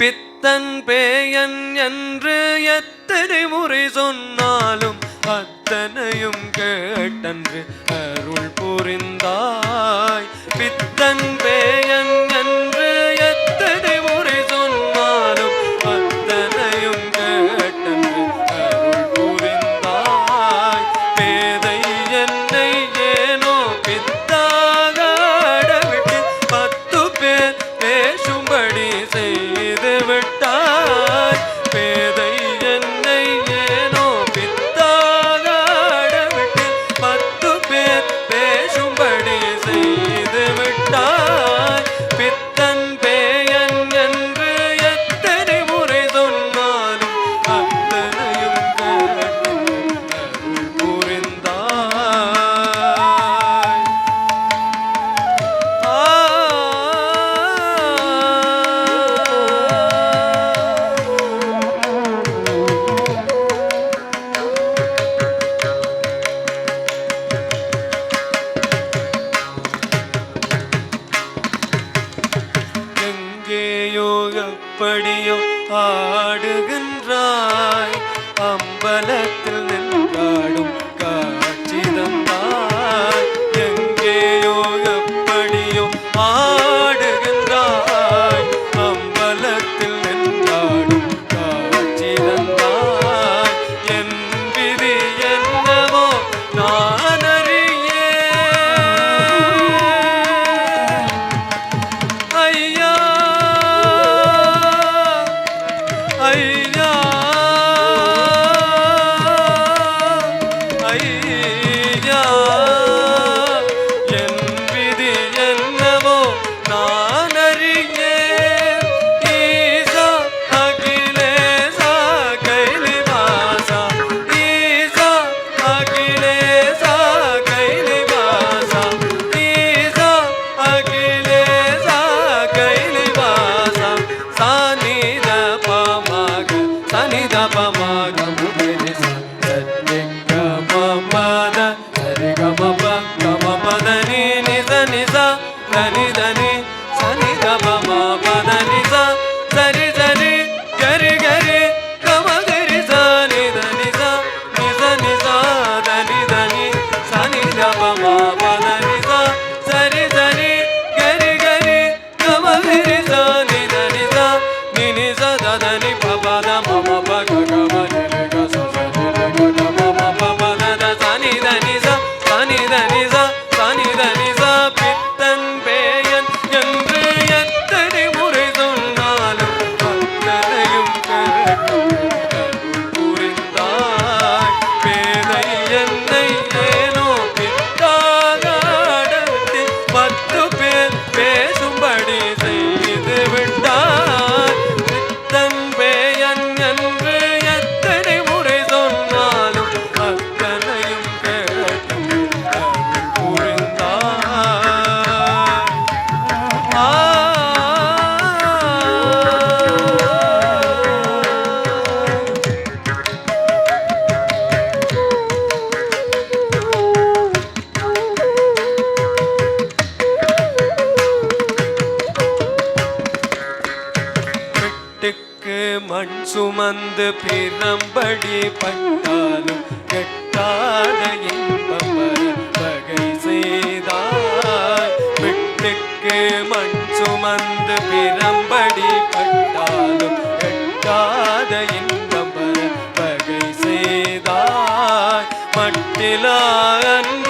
பித்தன் பேயன் என்று எத்தனை முறை சொன்னாலும் அத்தனையும் கேட்டன்று அருள் புரிந்தாய். பித்தன் பேயன் என்று எத்தனை முறை சொன்னாலும் அத்தனையும் கேட்டன்று அருள் புரிந்தாய். பேதை என்னை ஏனோ பித்தாக அடவிட்டு 10 பேர் பேசும்படி செய்து விட்டாய். பேதை என்னை ஏனோ பித்தாக அடவிட்டு 10 பேர் பேசும்படி செய்து விட்டாய். பித்தன் பேயன் என்று எத்தனை முறை சொன்னாலும் அத்தனையும் கேட்டு அருள் புரிந்தாய். எங்கேயோ எப்படியோ ஆடுகின்றாய். அம்பலத்தில் நின்றாடும் காட்சி தந்தாய். எங்கேயோ எப்படியோ ஆடுகின்றாய். அம்பலத்தில் நின்றாடும் காட்சி தந்தாய். என் விதி என்னவோ நான் அறியேன். ஐயா ஐயா ஐயா, என் விதி என்னவோ நான் அறியேன். ஈசா அகிலேசா கைலிவாசா, ஈசா அகிலேசா கைலிவாசா, ஈசா அகிலேசா கைலிவாசா. சானித பமாக சனித பமாக முகரி சத்யங்க மமத சரிகமப கமபதனி நித நிச தனி தனி சனித பமபத நிச சரி சரி கரி கரி கமகரி சனித நிச நிச நிச தனி தனி சனித பமபத நிச சரி சரி கரி கரி கமகரி சனித நிச நினி சதனி பபத மம பக கமரி க சசரி க மம பபத சனி தனி ச சனி தனி ச சனி தனி ச. பித்தன் பேயன் என்று எத்தனை முறை சொன்னாலும் அத்தனையும் கேட்டு அருள் புரிந்தாய். பேதை என்னை ஏனோ பித்தாக அடவிட்டு 10 பேர் பேசும்படி செய்து விட்டாய். பித்தன் பேயன் என்று எத்தனை முறை சொன்னாலும் அத்தனையும் கேட்டு அருள் புரிந்தாய். வெட்டுக்கு மண் சுமந்து பிரம்படி பட்டாலும் கெட்டாத இன்பம் வர வகை செய்தாய். வெட்டுக்கு மண் சுமந்து பிரம்படி பட்டாலும் கெட்டாத இன்பம் வர வகை செய்தாய். மட்டிலா அன்பு